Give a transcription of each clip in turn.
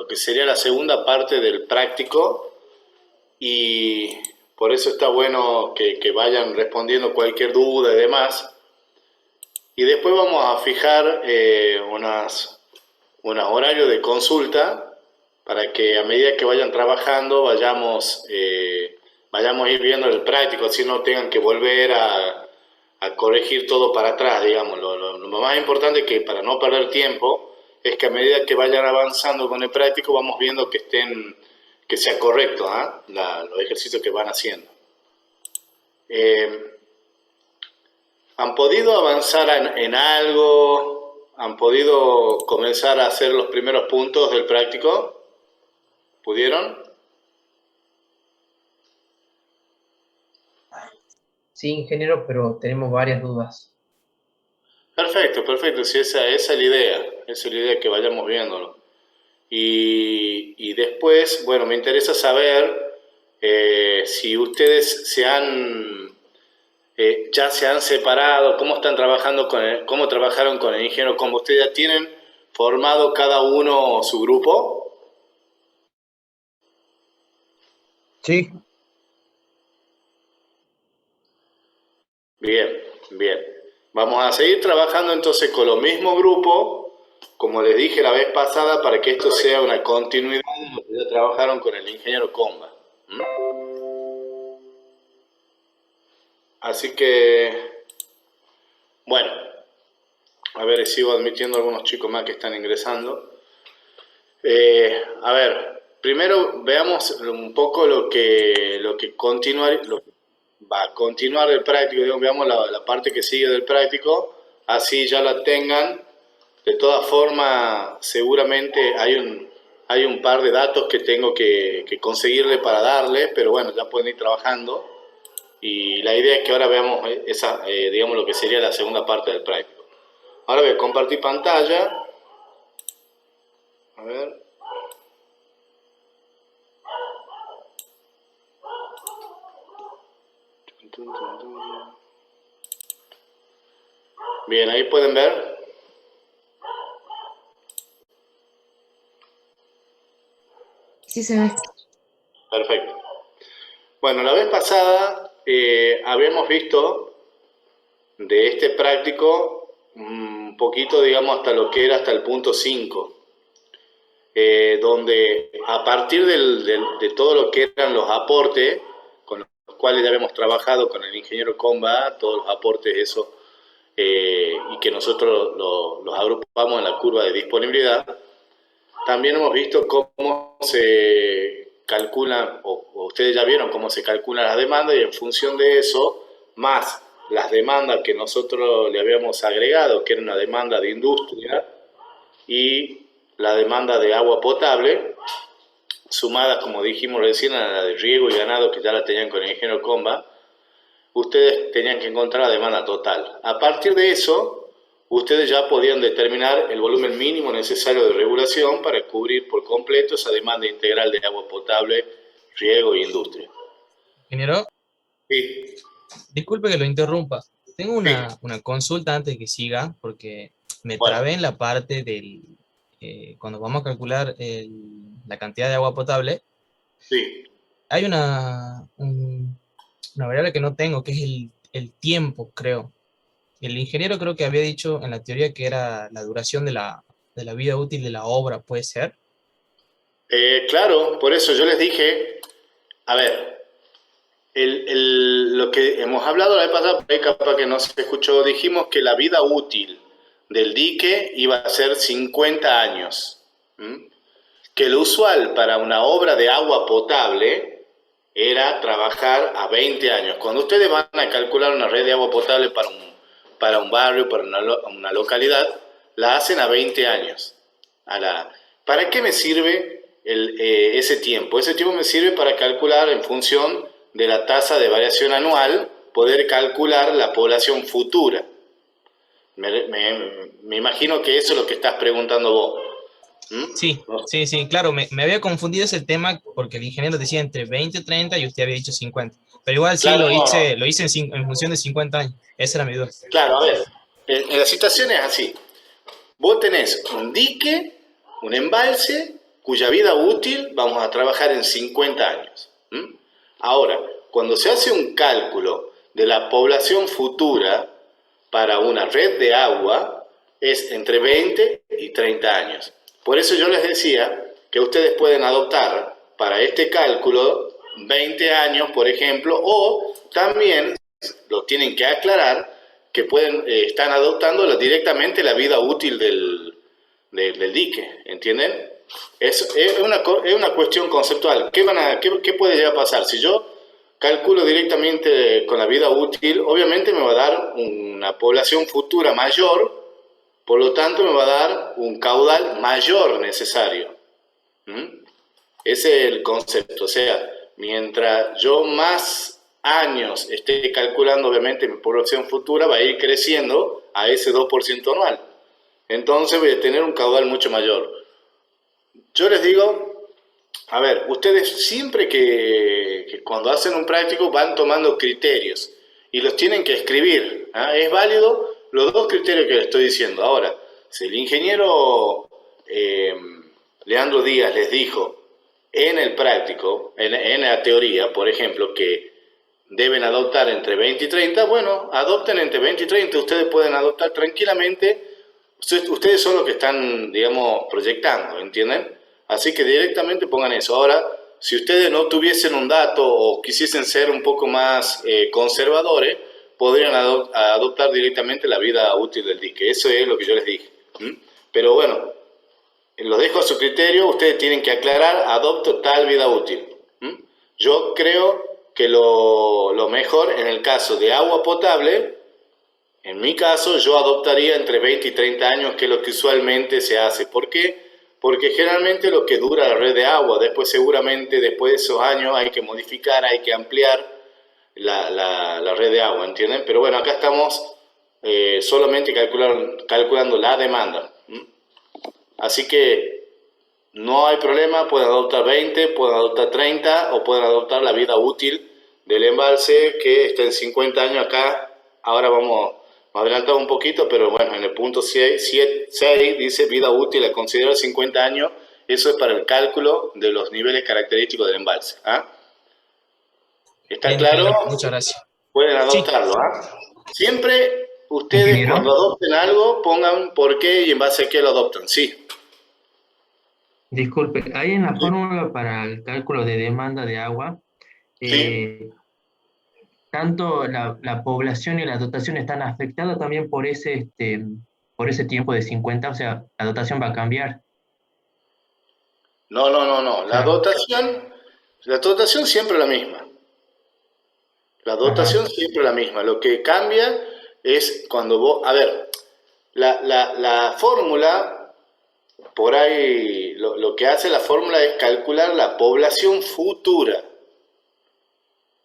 lo que sería la segunda parte del práctico y por eso está bueno que vayan respondiendo cualquier duda y demás. Y después vamos a fijar unos horarios de consulta para que a medida que vayan trabajando vayamos a ir viendo el práctico, así no tengan que volver a corregir todo para atrás, digamos. Lo más importante es que para no perder tiempo es que a medida que vayan avanzando con el práctico vamos viendo que sea correcto, los ejercicios que van haciendo. ¿Han podido avanzar en algo? ¿Han podido comenzar a hacer los primeros puntos del práctico? ¿Pudieron? Sí, ingeniero, pero tenemos varias dudas. Perfecto, perfecto. Sí, esa es la idea. Esa es la idea, que vayamos viéndolo. Y después, bueno, me interesa saber si ustedes ya se han separado, cómo están trabajando cómo trabajaron con el ingeniero, cómo ustedes ya tienen formado cada uno su grupo. Sí. Bien, bien. Vamos a seguir trabajando entonces con los mismos grupos, como les dije la vez pasada, para que esto sea una continuidad de lo que ya trabajaron con el ingeniero Comba. ¿Mm? Así que, bueno, a ver, sigo admitiendo a algunos chicos más que están ingresando. A ver, primero veamos un poco lo que va a continuar del práctico, digamos, veamos la parte que sigue del práctico, así ya la tengan. De todas formas, seguramente hay un par de datos que tengo que conseguirle para darle, pero bueno, ya pueden ir trabajando. Y la idea es que ahora veamos digamos, lo que sería la segunda parte del práctico. Ahora voy a compartir pantalla. A ver. Bien, ahí pueden ver. Sí se ve. Perfecto. Bueno, la vez pasada habíamos visto de este práctico un poquito, digamos, hasta lo que era hasta el punto 5, donde a partir de todo lo que eran los aportes, con los cuales ya habíamos trabajado con el ingeniero Comba, todos los aportes, eso, y que nosotros los agrupamos en la curva de disponibilidad, también hemos visto cómo se calculan, o ustedes ya vieron cómo se calculan las demandas, y en función de eso, más las demandas que nosotros le habíamos agregado, que era una demanda de industria y la demanda de agua potable, sumadas, como dijimos recién, a la de riego y ganado, que ya la tenían con el ingeniero Comba, ustedes tenían que encontrar la demanda total. A partir de eso, ustedes ya podían determinar el volumen mínimo necesario de regulación para cubrir por completo esa demanda integral de agua potable, riego e industria. Ingeniero, Sí, disculpe que lo interrumpa. Tengo sí. una consulta antes de que siga, porque me Bueno, trabé en la parte cuando vamos a calcular la cantidad de agua potable, sí. hay una variable que no tengo, que es el tiempo, creo. El ingeniero creo que había dicho en la teoría que era la duración de la vida útil de la obra, ¿puede ser? Claro, por eso yo les dije, a ver, lo que hemos hablado la vez pasada, por ahí capaz que no se escuchó, dijimos que la vida útil del dique iba a ser 50 años. ¿Mm? Que lo usual para una obra de agua potable era trabajar a 20 años. Cuando ustedes van a calcular una red de agua potable para un barrio, para una localidad, la hacen a 20 años. ¿Para qué me sirve ese tiempo? Ese tiempo me sirve para calcular en función de la tasa de variación anual, poder calcular la población futura. Me imagino que eso es lo que estás preguntando vos. Sí, ¿Mm? sí, sí, claro, me había confundido ese tema porque el ingeniero decía entre 20 y 30 y usted había dicho 50. Pero igual sí, Claro, lo hice en función de 50 años. Esa era mi duda. claro, a ver, en la situación es así. Vos tenés un dique, un embalse cuya vida útil vamos a trabajar en 50 años. Ahora, cuando se hace un cálculo de la población futura para una red de agua, es entre 20 y 30 años. Por eso yo les decía que ustedes pueden adoptar para este cálculo 20 años, por ejemplo, o también lo tienen que aclarar que están adoptando directamente la vida útil del dique, ¿entienden? Es una cuestión conceptual. ¿Qué puede llegar a pasar? Si yo calculo directamente con la vida útil, obviamente me va a dar una población futura mayor, por lo tanto me va a dar un caudal mayor necesario. Ese es el concepto. O sea, mientras yo más años esté calculando, obviamente mi población futura va a ir creciendo a ese 2% anual. Entonces voy a tener un caudal mucho mayor. Yo les digo, a ver, ustedes siempre que cuando hacen un práctico van tomando criterios y los tienen que escribir. Es válido los dos criterios que les estoy diciendo. Ahora, si el ingeniero Leandro Díaz les dijo en el práctico, en la teoría, por ejemplo, que deben adoptar entre 20 y 30, bueno, adopten entre 20 y 30, ustedes pueden adoptar tranquilamente, ustedes son los que están, digamos, proyectando, ¿entienden? Así que directamente pongan eso. Ahora, si ustedes no tuviesen un dato o quisiesen ser un poco más conservadores, podrían adoptar directamente la vida útil del dique. Eso es lo que yo les dije. Pero bueno, lo dejo a su criterio, ustedes tienen que aclarar, adopto tal vida útil. Yo creo que lo mejor en el caso de agua potable, en mi caso, yo adoptaría entre 20 y 30 años, que es lo que usualmente se hace. ¿Por qué? Porque generalmente lo que dura la red de agua, después seguramente después de esos años hay que modificar, hay que ampliar la red de agua, ¿entienden? Pero bueno, acá estamos solamente calculando la demanda. Así que no hay problema, pueden adoptar 20, pueden adoptar 30 o pueden adoptar la vida útil del embalse que está en 50 años acá. Ahora vamos a adelantar un poquito, pero bueno, en el punto 6 dice vida útil a considerar 50 años. Eso es para el cálculo de los niveles característicos del embalse. ¿Está Bien, claro? ingeniero, muchas gracias. Pueden adoptarlo. Siempre ustedes ¿Ingeniero? cuando adopten algo pongan por qué y en base a qué lo adoptan. Sí. Disculpe, ahí en la fórmula para el cálculo de demanda de agua, Sí. tanto la población y la dotación están afectadas también por por ese tiempo de 50, o sea, la dotación va a cambiar. No. O La sea, dotación siempre es la misma. La dotación ajá, siempre es la misma. Lo que cambia es cuando vos... A ver, la fórmula, por ahí, lo que hace la fórmula es calcular la población futura.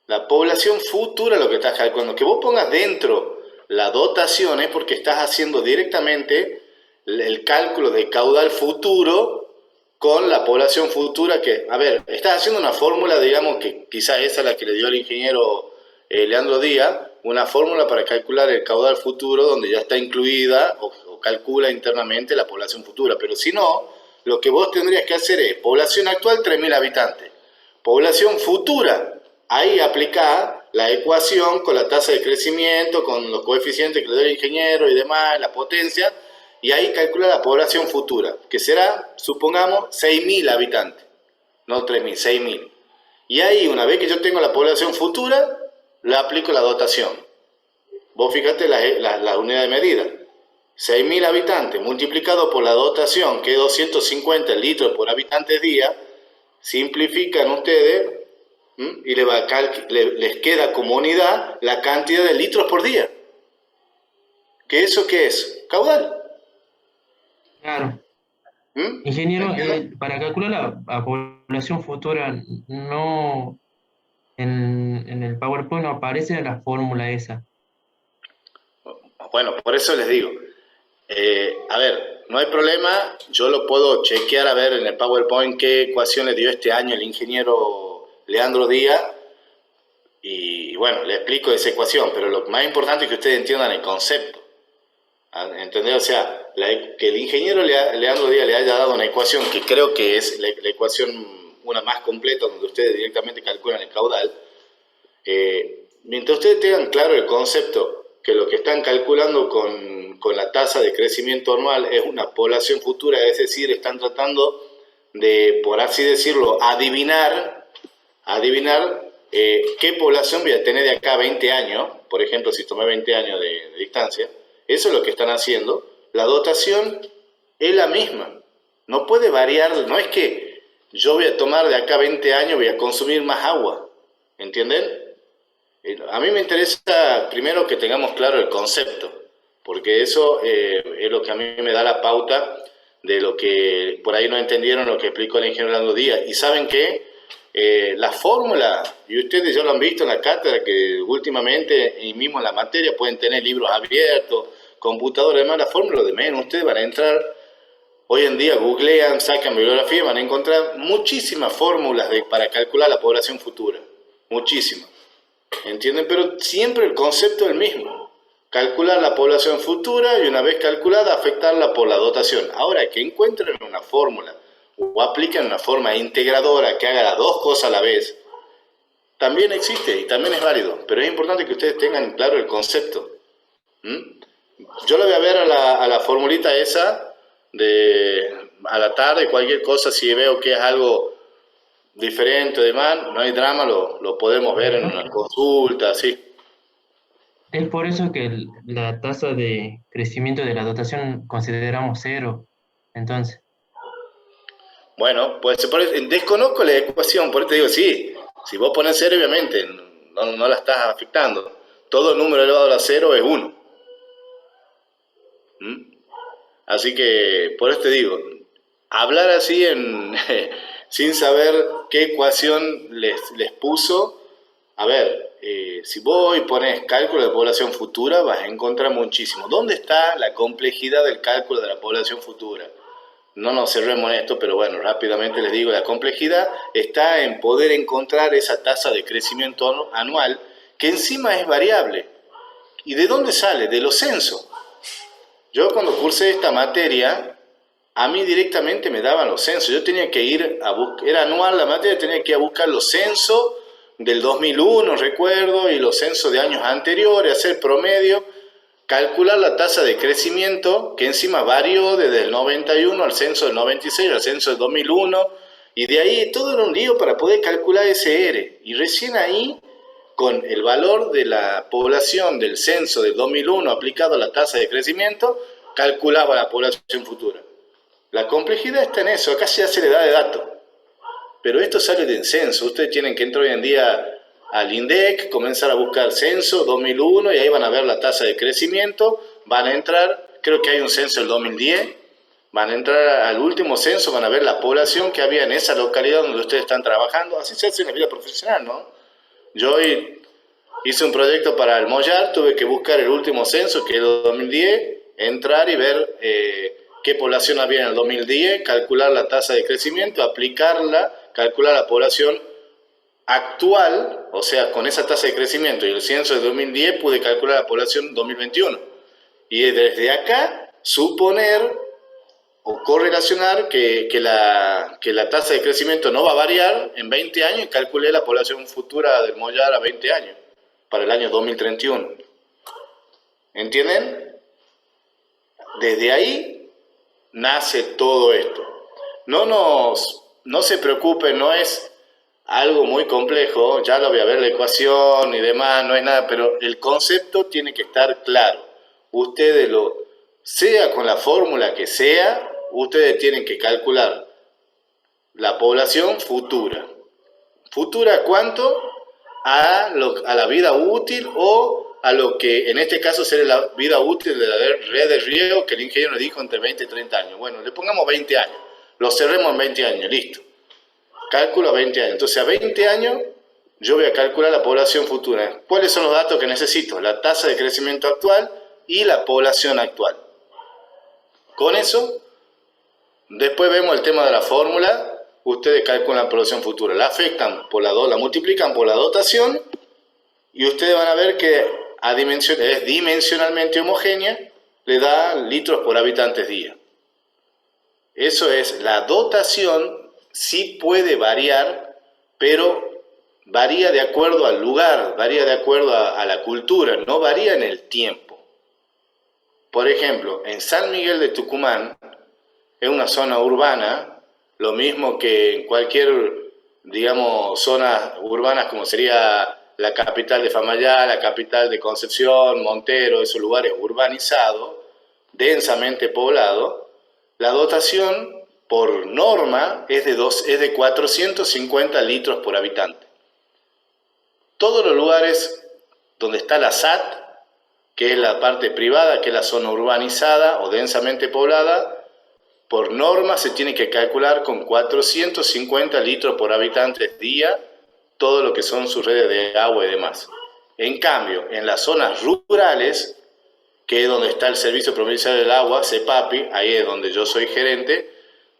La población futura es lo que estás calculando. Que vos pongas dentro la dotación es porque estás haciendo directamente el cálculo de caudal futuro con la población futura que, a ver, estás haciendo una fórmula, digamos, que quizás esa es la que le dio el ingeniero Leandro Díaz, una fórmula para calcular el caudal futuro donde ya está incluida o calcula internamente la población futura. Pero si no, lo que vos tendrías que hacer es población actual 3.000 habitantes, población futura, ahí aplicar la ecuación con la tasa de crecimiento, con los coeficientes que le dio el ingeniero y demás, la potencia, y ahí calcula la población futura, que será, supongamos, 6.000 habitantes, no 3.000, 6.000. Y ahí, una vez que yo tengo la población futura, le aplico la dotación. Vos fíjate la unidad de medida. 6.000 habitantes multiplicado por la dotación, que es 250 litros por habitante día, simplifican ustedes y les queda como unidad la cantidad de litros por día. ¿Que eso qué es? Caudal. claro. Ingeniero, ¿Entiendes? para calcular la población futura, no, en el PowerPoint no aparece la fórmula esa. Bueno, por eso les digo. A ver, no hay problema. Yo lo puedo chequear a ver en el PowerPoint qué ecuación le dio este año el ingeniero Leandro Díaz. Y bueno, le explico esa ecuación, pero lo más importante es que ustedes entiendan el concepto. ¿Entendés? O sea, que el ingeniero Leandro Díaz le haya dado una ecuación que creo que es la ecuación una más completa, donde ustedes directamente calculan el caudal. Mientras ustedes tengan claro el concepto que lo que están calculando con la tasa de crecimiento anual es una población futura, es decir, están tratando de, por así decirlo, adivinar qué población voy a tener de acá a 20 años, por ejemplo, si tomé 20 años de distancia, eso es lo que están haciendo. La dotación es la misma, no puede variar, no es que yo voy a tomar de acá a 20 años, voy a consumir más agua, ¿entienden? A mí me interesa primero que tengamos claro el concepto, porque eso es lo que a mí me da la pauta de lo que por ahí no entendieron lo que explicó el ingeniero Leandro Díaz. Y saben que la fórmula, y ustedes ya lo han visto en la cátedra, que últimamente y mismo en la materia pueden tener libros abiertos, computadores, además la fórmula de menos, ustedes van a entrar, hoy en día googlean, sacan bibliografía, van a encontrar muchísimas fórmulas para calcular la población futura, muchísimas. ¿Entienden? Pero siempre el concepto es el mismo. Calcular la población futura y una vez calculada afectarla por la dotación. Ahora, que encuentren una fórmula o apliquen una forma integradora que haga las dos cosas a la vez, también existe y también es válido. Pero es importante que ustedes tengan claro el concepto. Yo la voy a ver a la formulita esa a la tarde, cualquier cosa, si veo que es algo diferente, demás, no hay drama, lo podemos ver en una consulta, así. Es por eso que la tasa de crecimiento de la dotación consideramos cero. Entonces, Bueno, pues desconozco la ecuación, por eso te digo, sí, si vos pones cero, obviamente, no la estás afectando. Todo número elevado a la cero es 1. Así que, por eso te digo, hablar así sin saber qué ecuación les puso, a ver, si vos hoy pones cálculo de población futura, vas a encontrar muchísimo. ¿Dónde está la complejidad del cálculo de la población futura? No nos cerremos en esto, pero bueno, rápidamente les digo, la complejidad está en poder encontrar esa tasa de crecimiento anual, que encima es variable. ¿Y de dónde sale? De los censos. Yo cuando cursé esta materia, a mí directamente me daban los censos. Yo tenía que ir a buscar, era anual la materia, tenía que ir a buscar los censos del 2001, recuerdo, y los censos de años anteriores, hacer promedio, calcular la tasa de crecimiento, que encima varió desde el 91 al censo del 96, al censo del 2001, y de ahí todo era un lío para poder calcular ese R. Y recién ahí, con el valor de la población del censo del 2001 aplicado a la tasa de crecimiento, calculaba la población futura. La complejidad está en eso, acá se hace la edad de datos. Pero esto sale del censo. Ustedes tienen que entrar hoy en día al INDEC, comenzar a buscar censo 2001 y ahí van a ver la tasa de crecimiento. Van a entrar, creo que hay un censo del 2010, van a entrar al último censo, van a ver la población que había en esa localidad donde ustedes están trabajando. Así se hace en la vida profesional, ¿no? Yo hoy hice un proyecto para el Mollar, tuve que buscar el último censo, que es el 2010, entrar y ver qué población había en el 2010, calcular la tasa de crecimiento, aplicarla, calcular la población actual, o sea, con esa tasa de crecimiento y el censo de 2010 pude calcular la población 2021. Y desde acá suponer o correlacionar que la tasa de crecimiento no va a variar en 20 años y calculé la población futura del Mollar a 20 años, para el año 2031. ¿Entienden? Desde ahí nace todo esto. No se preocupen, no es algo muy complejo, ya lo voy a ver la ecuación y demás, no es nada, pero el concepto tiene que estar claro. Ustedes sea con la fórmula que sea, ustedes tienen que calcular la población futura. ¿Futura cuánto? A la vida útil o a lo que en este caso sería la vida útil de la red de riego que el ingeniero nos dijo entre 20 y 30 años. Bueno, le pongamos 20 años, lo cerremos en 20 años, listo. Cálculo a 20 años. Entonces a 20 años yo voy a calcular la población futura. ¿Cuáles son los datos que necesito? La tasa de crecimiento actual y la población actual. Con eso, después vemos el tema de la fórmula. Ustedes calculan la población futura, la afectan por la multiplican por la dotación y ustedes van a ver que es dimensionalmente homogénea. le da litros por habitantes día. Eso es, la dotación sí puede variar, pero varía de acuerdo al lugar, varía de acuerdo a la cultura, no varía en el tiempo. Por ejemplo, en San Miguel de Tucumán, es una zona urbana, lo mismo que en cualquier, digamos, zonas urbanas como sería la capital de Famayá, la capital de Concepción, Montero, esos lugares urbanizados, densamente poblados, la dotación por norma es de 450 litros por habitante. Todos los lugares donde está la SAT, que es la parte privada, que es la zona urbanizada o densamente poblada, por norma se tiene que calcular con 450 litros por habitante día todo lo que son sus redes de agua y demás. En cambio, en las zonas rurales, que es donde está el Servicio Provincial del Agua, CEPAPI, ahí es donde yo soy gerente,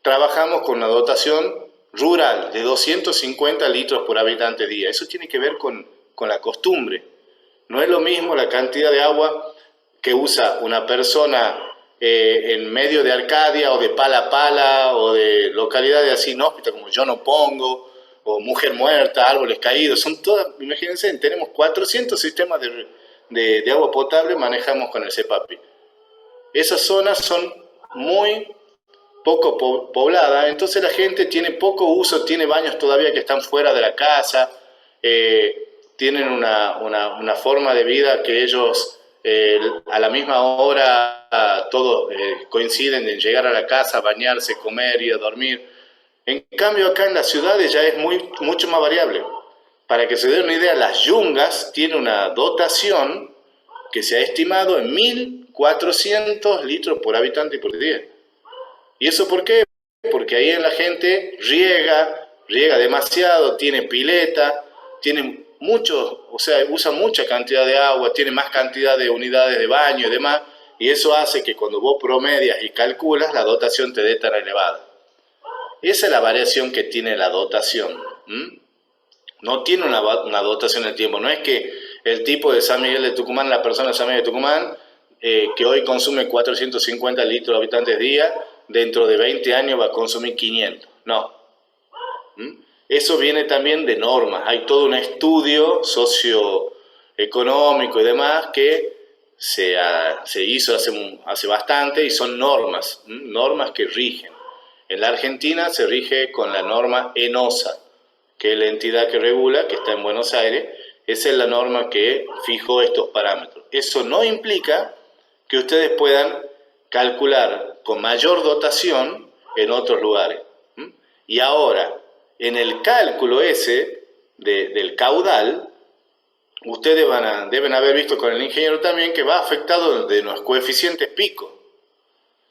trabajamos con una dotación rural de 250 litros por habitante día. Eso tiene que ver con la costumbre. No es lo mismo la cantidad de agua que usa una persona en medio de Arcadia o de Pala Pala o de localidades así inhóspitas como Yo No Pongo o Mujer Muerta, Árboles Caídos. Son todas, imagínense, tenemos 400 sistemas de agua potable manejamos con el CEPAPI. Esas zonas son muy poco pobladas, entonces la gente tiene poco uso, tiene baños todavía que están fuera de la casa, tienen una forma de vida que ellos a la misma hora todos coinciden en llegar a la casa, bañarse, comer, ir a dormir. En cambio acá en las ciudades ya es mucho más variable. Para que se den una idea, Las Yungas tiene una dotación que se ha estimado en 1.400 litros por habitante por día. ¿Y eso por qué? Porque ahí la gente riega demasiado, tiene pileta, tiene usa mucha cantidad de agua, tiene más cantidad de unidades de baño y demás, y eso hace que cuando vos promedias y calculas, la dotación te dé tan elevada. Esa es la variación que tiene la dotación. No tiene una dotación en el tiempo. No es que el tipo de San Miguel de Tucumán, la persona de San Miguel de Tucumán, que hoy consume 450 litros habitantes día, dentro de 20 años va a consumir 500. No. Eso viene también de normas. Hay todo un estudio socioeconómico y demás que se hizo hace bastante y son normas que rigen. En la Argentina se rige con la norma ENOSA, que es la entidad que regula, que está en Buenos Aires. Esa es la norma que fijó estos parámetros. Eso no implica que ustedes puedan calcular con mayor dotación en otros lugares. Y ahora, en el cálculo ese del caudal, ustedes deben haber visto con el ingeniero también que va afectado de los coeficientes pico.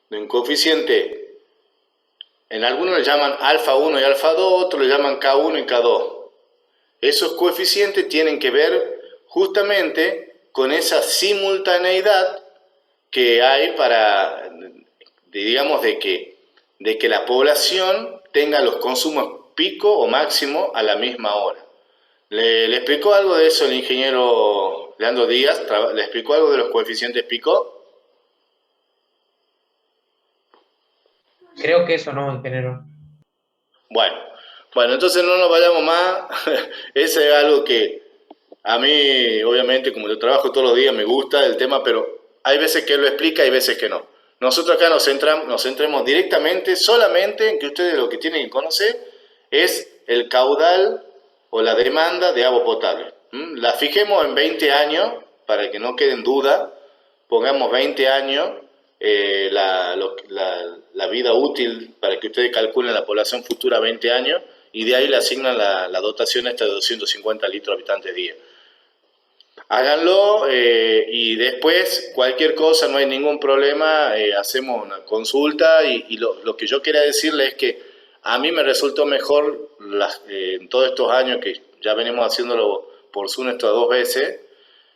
De un coeficiente, en algunos le llaman alfa 1 y alfa 2, otros le llaman K1 y K2. Esos coeficientes tienen que ver justamente con esa simultaneidad que hay para, digamos, de que la población tenga los consumos pico o máximo a la misma hora. ¿Le explicó algo de eso el ingeniero Leandro Díaz? ¿Le explicó algo de los coeficientes pico? Creo que eso no, ingeniero. Bueno, entonces no nos vayamos más. Ese es algo que a mí, obviamente, como yo trabajo todos los días, me gusta el tema, pero hay veces que él lo explica y hay veces que no. Nosotros acá nos centremos directamente, solamente en que ustedes lo que tienen que conocer es el caudal o la demanda de agua potable. La fijemos en 20 años, para que no quede en duda, pongamos 20 años, la vida útil para que ustedes calculen la población futura a 20 años y de ahí le asignan la dotación esta de 250 litros habitantes día. Háganlo y después cualquier cosa, no hay ningún problema, hacemos una consulta y lo que yo quería decirles es que a mí me resultó mejor en todos estos años que ya venimos haciéndolo por Zoom estas 2 veces.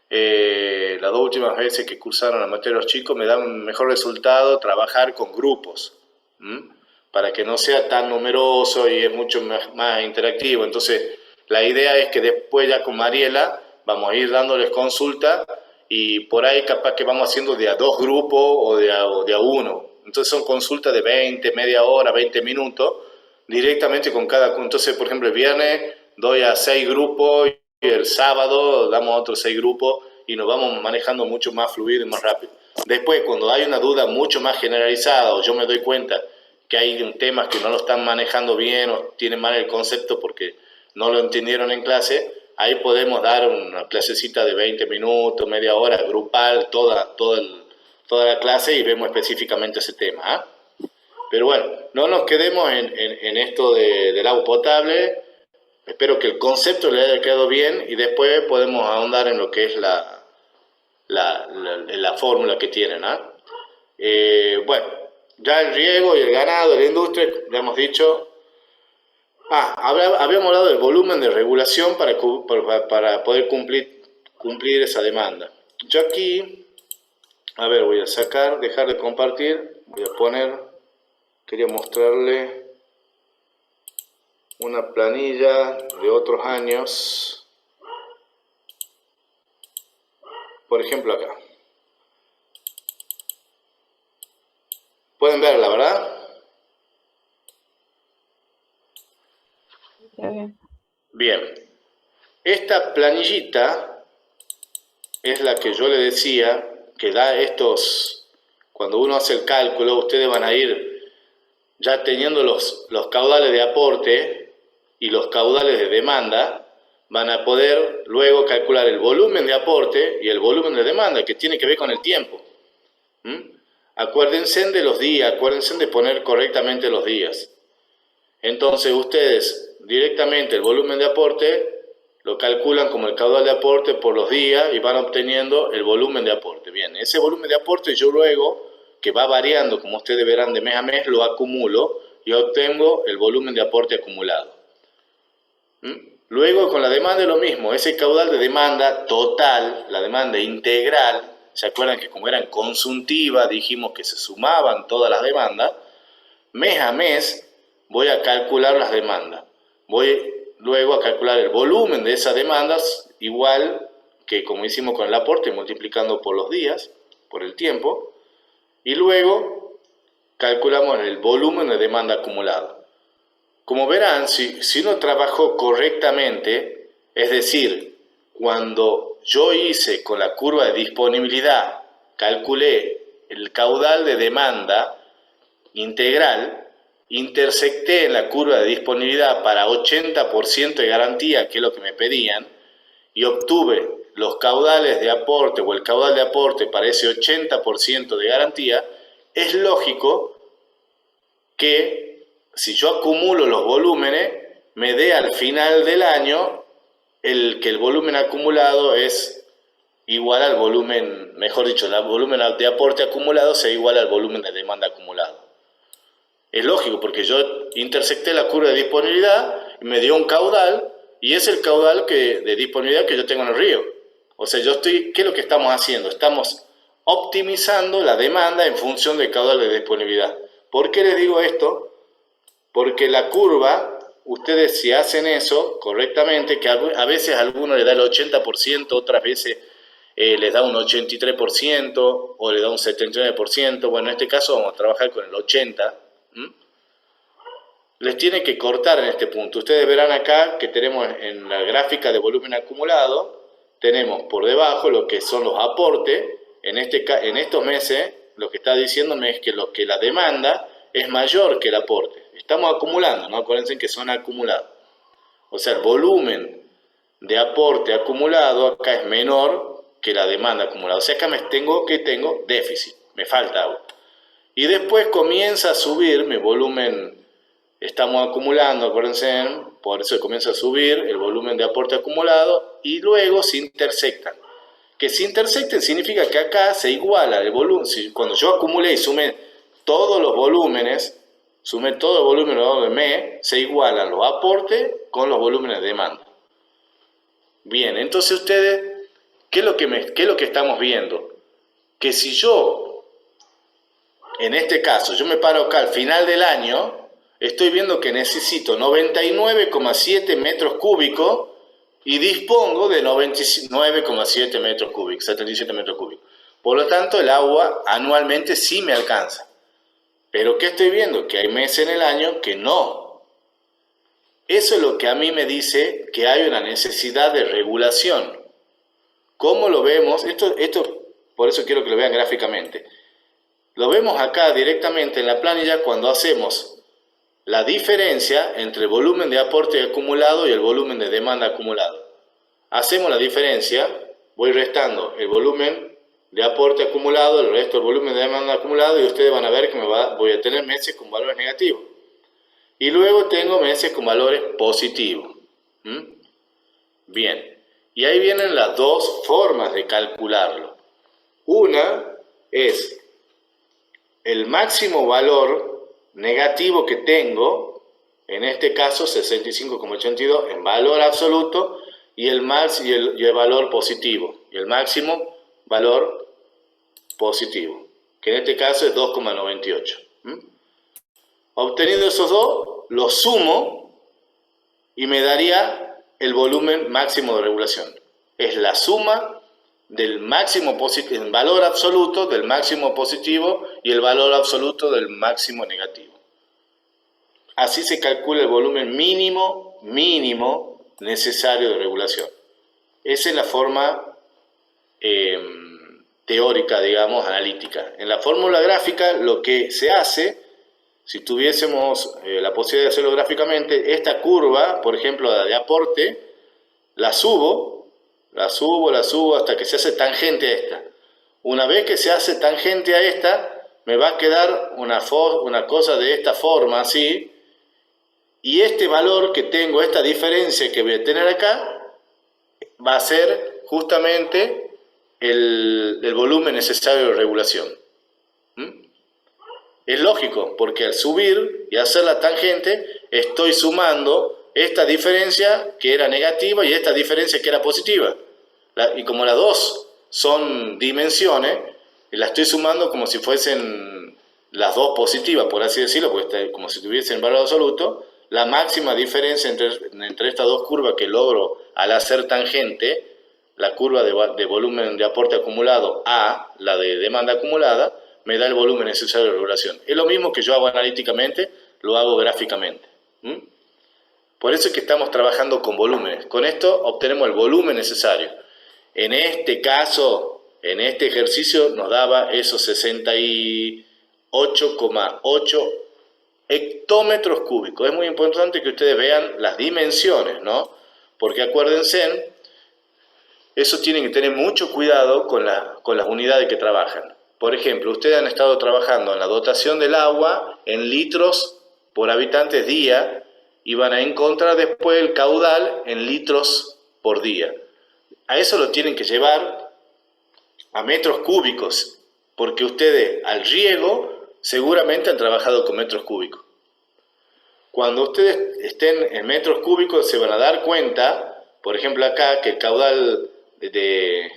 Las 2 últimas veces que cursaron la materia los chicos me dan un mejor resultado trabajar con grupos, para que no sea tan numeroso y es mucho más interactivo. Entonces la idea es que después ya con Mariela vamos a ir dándoles consulta y por ahí capaz que vamos haciendo de a 2 grupos o de a 1. Entonces son consultas de 20, media hora, 20 minutos, directamente con cada. Entonces, por ejemplo, el viernes doy a 6 grupos y el sábado damos otros 6 grupos y nos vamos manejando mucho más fluido y más rápido. Después, cuando hay una duda mucho más generalizada o yo me doy cuenta que hay temas que no lo están manejando bien o tienen mal el concepto porque no lo entendieron en clase, ahí podemos dar una clasecita de 20 minutos, media hora, grupal, toda la clase y vemos específicamente ese tema. ¿Eh? Pero bueno, no nos quedemos en esto del agua potable. Espero que el concepto le haya quedado bien y después podemos ahondar en lo que es la fórmula que tienen. Bueno, ya el riego y el ganado, la industria, ya hemos dicho. Habíamos hablado del volumen de regulación para poder cumplir esa demanda. Yo aquí, a ver, voy a dejar de compartir, voy a poner, quería mostrarle una planilla de otros años. Por ejemplo acá. Pueden verla, ¿verdad? Bien. Esta planillita es la que yo le decía que da estos, cuando uno hace el cálculo, ustedes van a ir ya teniendo los caudales de aporte y los caudales de demanda, van a poder luego calcular el volumen de aporte y el volumen de demanda, que tiene que ver con el tiempo. Acuérdense de los días, acuérdense de poner correctamente los días. Entonces ustedes directamente el volumen de aporte lo calculan como el caudal de aporte por los días y van obteniendo el volumen de aporte. Bien, ese volumen de aporte yo luego, que va variando como ustedes verán de mes a mes, lo acumulo y obtengo el volumen de aporte acumulado. Luego con la demanda es lo mismo, ese caudal de demanda total, la demanda integral, ¿se acuerdan que como eran consuntivas dijimos que se sumaban todas las demandas? Mes a mes voy a calcular las demandas. Voy luego a calcular el volumen de esas demandas, igual que como hicimos con el aporte, multiplicando por los días, por el tiempo, y luego calculamos el volumen de demanda acumulado. Como verán, si uno trabajó correctamente, es decir, cuando yo hice con la curva de disponibilidad, calculé el caudal de demanda integral, intersecté en la curva de disponibilidad para 80% de garantía, que es lo que me pedían, y obtuve los caudales de aporte o el caudal de aporte para ese 80% de garantía, es lógico que si yo acumulo los volúmenes, me dé al final del año que el volumen acumulado es igual al volumen, mejor dicho, el volumen de aporte acumulado sea igual al volumen de demanda acumulado. Es lógico, porque yo intersecté la curva de disponibilidad y me dio un caudal, y es el caudal de disponibilidad que yo tengo en el río. O sea, ¿qué es lo que estamos haciendo? Estamos optimizando la demanda en función del caudal de disponibilidad. ¿Por qué les digo esto? Porque la curva, ustedes si hacen eso correctamente, que a veces a algunos le da el 80%, otras veces les da un 83% o le da un 79%, bueno, en este caso vamos a trabajar con el 80%. Les tiene que cortar en este punto. Ustedes verán acá que tenemos en la gráfica de volumen acumulado, tenemos por debajo lo que son los aportes. En estos meses lo que está diciéndome es que la demanda es mayor que el aporte. Estamos acumulando, ¿no? Acuérdense que son acumulados. O sea, el volumen de aporte acumulado acá es menor que la demanda acumulada. O sea, acá tengo déficit, me falta agua. Y después comienza a subir mi volumen, estamos acumulando, acuérdense, por eso comienza a subir el volumen de aporte acumulado y luego se intersectan. Que se intersecten significa que acá se iguala el volumen. Cuando yo acumulé y sumé todos los volúmenes, sumé todo el volumen de mes, se igualan los aportes con los volúmenes de demanda. Bien, entonces ustedes, ¿qué es lo que estamos viendo? Que si yo, en este caso, yo me paro acá al final del año, estoy viendo que necesito 99,7 metros cúbicos y dispongo de 99,7 metros cúbicos, 77 metros cúbicos. Por lo tanto, el agua anualmente sí me alcanza. Pero ¿qué estoy viendo? Que hay meses en el año que no. Eso es lo que a mí me dice que hay una necesidad de regulación. ¿Cómo lo vemos? Esto por eso quiero que lo vean gráficamente. Lo vemos acá directamente en la planilla cuando hacemos la diferencia entre el volumen de aporte acumulado y el volumen de demanda acumulado. Hacemos la diferencia, voy restando el volumen de aporte acumulado, el resto del volumen de demanda acumulado, y ustedes van a ver que voy a tener meses con valores negativos. Y luego tengo meses con valores positivos. Bien, y ahí vienen las dos formas de calcularlo. Una es el máximo valor negativo que tengo, en este caso 65,82 en valor absoluto, y el valor positivo, y el máximo valor positivo, que en este caso es 2,98. Obteniendo esos dos, los sumo y me daría el volumen máximo de regulación. Es la suma del máximo positivo, el valor absoluto del máximo positivo y el valor absoluto del máximo negativo. Así se calcula el volumen mínimo necesario de regulación. Esa es la forma teórica, digamos, analítica. En la fórmula gráfica lo que se hace, si tuviésemos la posibilidad de hacerlo gráficamente, esta curva, por ejemplo, la de aporte, la subo hasta que se hace tangente a esta. Una vez que se hace tangente a esta, me va a quedar una cosa de esta forma, así, y este valor que tengo, esta diferencia que voy a tener acá, va a ser justamente el volumen necesario de regulación. Es lógico, porque al subir y hacer la tangente, estoy sumando esta diferencia que era negativa y esta diferencia que era positiva. Y como las dos son dimensiones, las estoy sumando como si fuesen las dos positivas, por así decirlo, porque como si tuviesen valor absoluto. La máxima diferencia entre estas dos curvas que logro al hacer tangente, la curva de volumen de aporte acumulado a la de demanda acumulada, me da el volumen necesario de regulación. Es lo mismo que yo hago analíticamente, lo hago gráficamente. Por eso es que estamos trabajando con volúmenes. Con esto obtenemos el volumen necesario. En este caso, en este ejercicio, nos daba esos 68,8 hectómetros cúbicos. Es muy importante que ustedes vean las dimensiones, ¿no? Porque acuérdense, eso tienen que tener mucho cuidado con las unidades que trabajan. Por ejemplo, ustedes han estado trabajando en la dotación del agua en litros por habitantes día y van a encontrar después el caudal en litros por día. A eso lo tienen que llevar a metros cúbicos, porque ustedes al riego seguramente han trabajado con metros cúbicos. Cuando ustedes estén en metros cúbicos se van a dar cuenta, por ejemplo acá, que el caudal de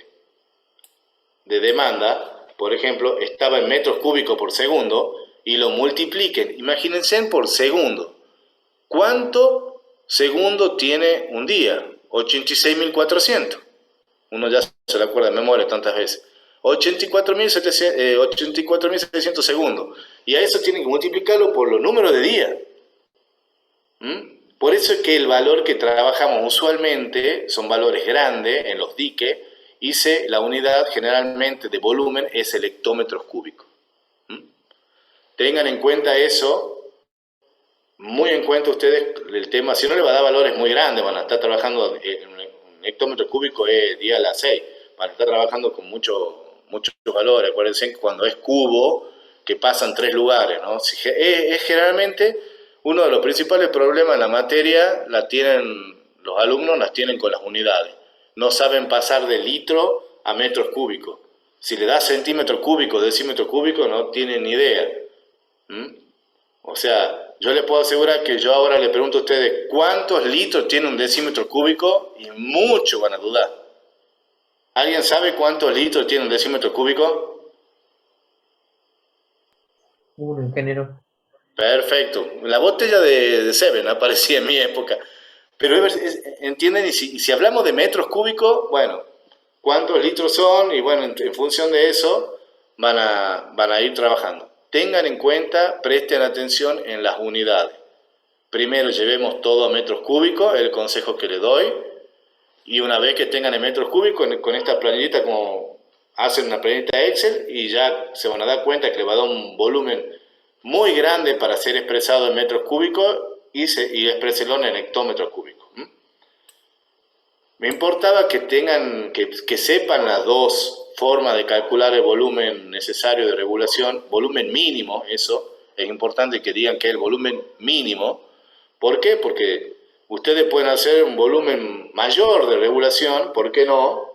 demanda, por ejemplo, estaba en metros cúbicos por segundo, y lo multipliquen, imagínense por segundo. ¿Cuánto segundo tiene un día? 86.400. Uno ya se lo acuerda de memoria tantas veces. 84.700 segundos. Y a eso tienen que multiplicarlo por los números de días. Por eso es que el valor que trabajamos usualmente son valores grandes en los diques, y la unidad generalmente de volumen es el hectómetros cúbicos. Tengan en cuenta eso, muy en cuenta ustedes el tema. Si no le va a dar valores muy grandes, van a estar trabajando en un hectómetro cúbico es 10 a la 6, van a estar trabajando con muchos valores. Acuérdense que cuando es cubo, que pasan 3 lugares, ¿no? Es generalmente uno de los principales problemas en la materia, los alumnos las tienen con las unidades. No saben pasar de litro a metros cúbicos. Si le das centímetros cúbicos, decímetros cúbicos, no tienen ni idea. O sea, yo les puedo asegurar que yo ahora le pregunto a ustedes cuántos litros tiene un decímetro cúbico y muchos van a dudar. ¿Alguien sabe cuántos litros tiene un decímetro cúbico? Ingeniero. Perfecto. La botella de Seven aparecía en mi época. Pero entienden, y si hablamos de metros cúbicos, bueno, ¿cuántos litros son? Y bueno, en función de eso van a ir trabajando. Tengan en cuenta, presten atención en las unidades. Primero llevemos todo a metros cúbicos, es el consejo que les doy. Y una vez que tengan en metros cúbicos, con esta planillita, como hacen una planillita Excel, y ya se van a dar cuenta que le va a dar un volumen muy grande para ser expresado en metros cúbicos y expresarlo en hectómetros cúbicos. Me importaba que sepan las dos formas de calcular el volumen necesario de regulación, volumen mínimo, eso es importante que digan que es el volumen mínimo. ¿Por qué? Porque ustedes pueden hacer un volumen mayor de regulación, ¿por qué no?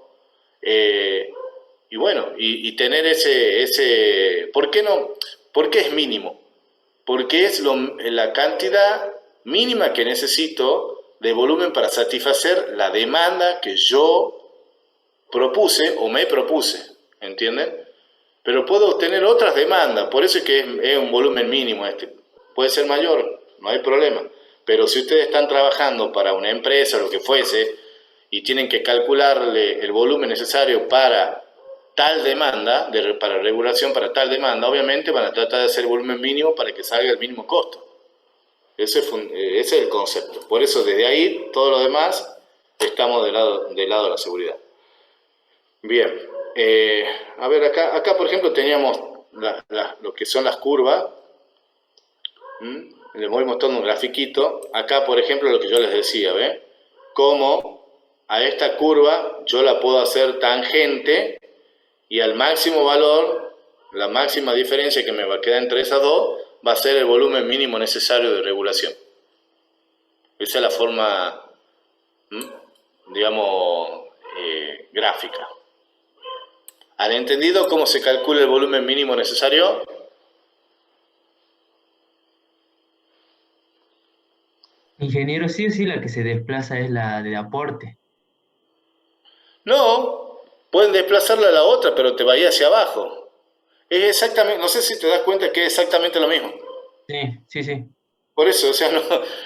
Y bueno, y tener ¿por qué no? ¿Por qué es mínimo? Porque es la cantidad mínima que necesito de volumen para satisfacer la demanda que yo propuse o me propuse, ¿entienden? Pero puedo obtener otras demandas, por eso es que es un volumen mínimo este. Puede ser mayor, no hay problema. Pero si ustedes están trabajando para una empresa o lo que fuese y tienen que calcularle el volumen necesario para tal demanda, para regulación para tal demanda, obviamente van a tratar de hacer el volumen mínimo para que salga el mínimo costo. Ese es el concepto. Por eso desde ahí, todo lo demás, estamos del lado de la seguridad. Bien, a ver, acá por ejemplo teníamos lo que son las curvas. Les voy mostrando un grafiquito. Acá por ejemplo lo que yo les decía, ¿ve? Cómo a esta curva yo la puedo hacer tangente y al máximo valor, la máxima diferencia que me va a quedar entre esas dos, va a ser el volumen mínimo necesario de regulación. Esa es la forma, digamos, gráfica. ¿Han entendido cómo se calcula el volumen mínimo necesario? Ingeniero, sí o sí, la que se desplaza es la de aporte. No, pueden desplazarla a la otra, pero te va a ir hacia abajo. Es exactamente, no sé si te das cuenta que es exactamente lo mismo. Sí. Por eso, o sea, no,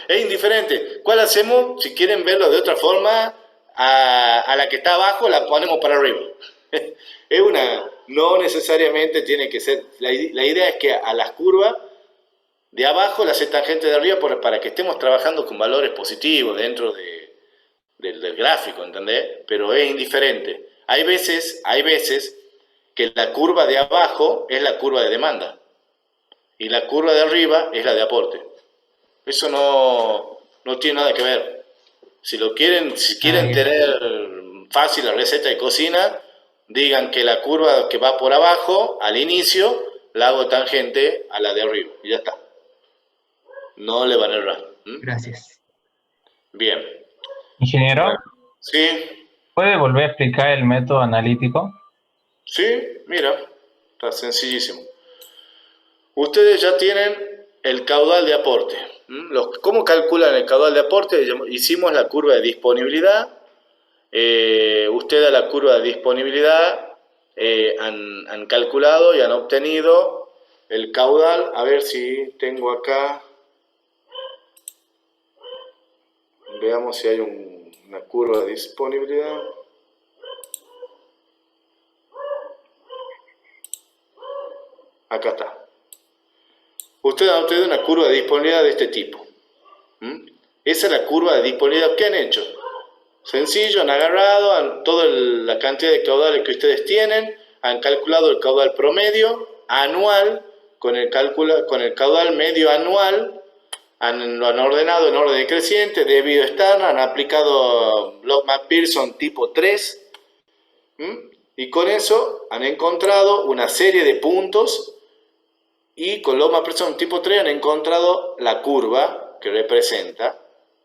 es indiferente. ¿Cuál hacemos? Si quieren verlo de otra forma, a la que está abajo la ponemos para arriba. No necesariamente tiene que ser, la idea es que a las curvas de abajo la hace tangente de arriba para que estemos trabajando con valores positivos dentro del gráfico, ¿entendés? Pero es indiferente. Hay veces que la curva de abajo es la curva de demanda y la curva de arriba es la de aporte. Eso no tiene nada que ver. Si quieren tener fácil la receta de cocina, digan que la curva que va por abajo, al inicio, la hago tangente a la de arriba. Y ya está. No le van a errar. Gracias. Bien. Ingeniero, Sí, ¿puede volver a explicar el método analítico? sí, mira, está sencillísimo. Ustedes ya tienen el caudal de aporte. ¿Cómo calculan el caudal de aporte? Hicimos la curva de disponibilidad. Ustedes a la curva de disponibilidad han calculado y han obtenido el caudal. A ver si tengo acá. Veamos si hay una curva de disponibilidad. Acá está. Ustedes han obtenido una curva de disponibilidad de este tipo. Esa es la curva de disponibilidad que han hecho. Sencillo, han agarrado toda la cantidad de caudales que ustedes tienen, han calculado el caudal promedio anual con el caudal medio anual, lo han ordenado en orden decreciente, debido a estar, han aplicado Blockman-Pearson tipo 3, y con eso han encontrado una serie de puntos. Y con Blockman-Pearson tipo 3 han encontrado la curva que representa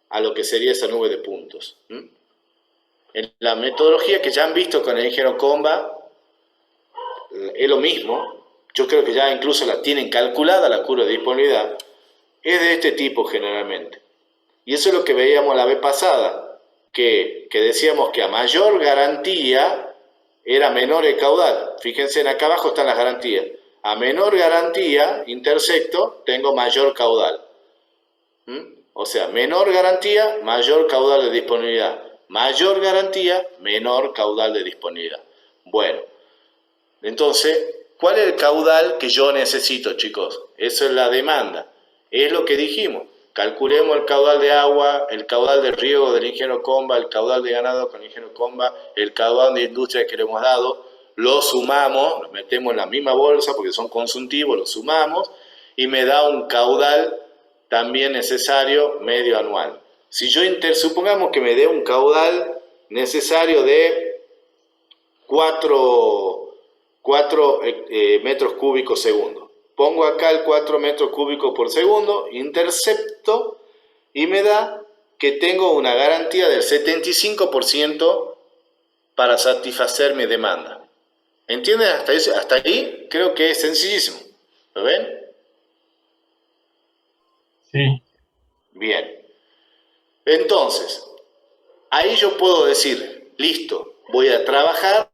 a lo que sería esa nube de puntos. En la metodología que ya han visto con el ingeniero Comba, es lo mismo. Yo creo que ya incluso la tienen calculada la curva de disponibilidad. Es de este tipo generalmente. Y eso es lo que veíamos la vez pasada, que decíamos que a mayor garantía era menor el caudal. Fíjense, acá abajo están las garantías. A menor garantía, intersecto, tengo mayor caudal. O sea, menor garantía, mayor caudal de disponibilidad. Mayor garantía, menor caudal de disponibilidad. Bueno, entonces, ¿cuál es el caudal que yo necesito, chicos? Eso es la demanda. Es lo que dijimos. Calculemos el caudal de agua, el caudal de riego del ingeniero Comba, el caudal de ganado con el ingeniero Comba, el caudal de industria que le hemos dado, lo sumamos, lo metemos en la misma bolsa porque son consultivos, lo sumamos y me da un caudal también necesario medio anual. Si yo supongamos que me dé un caudal necesario de 4 metros cúbicos segundo. Pongo acá el 4 metros cúbicos por segundo, intercepto y me da que tengo una garantía del 75% para satisfacer mi demanda. ¿Entienden? Hasta ahí creo que es sencillísimo. ¿Lo ven? Sí. Bien. Entonces, ahí yo puedo decir, listo, voy a trabajar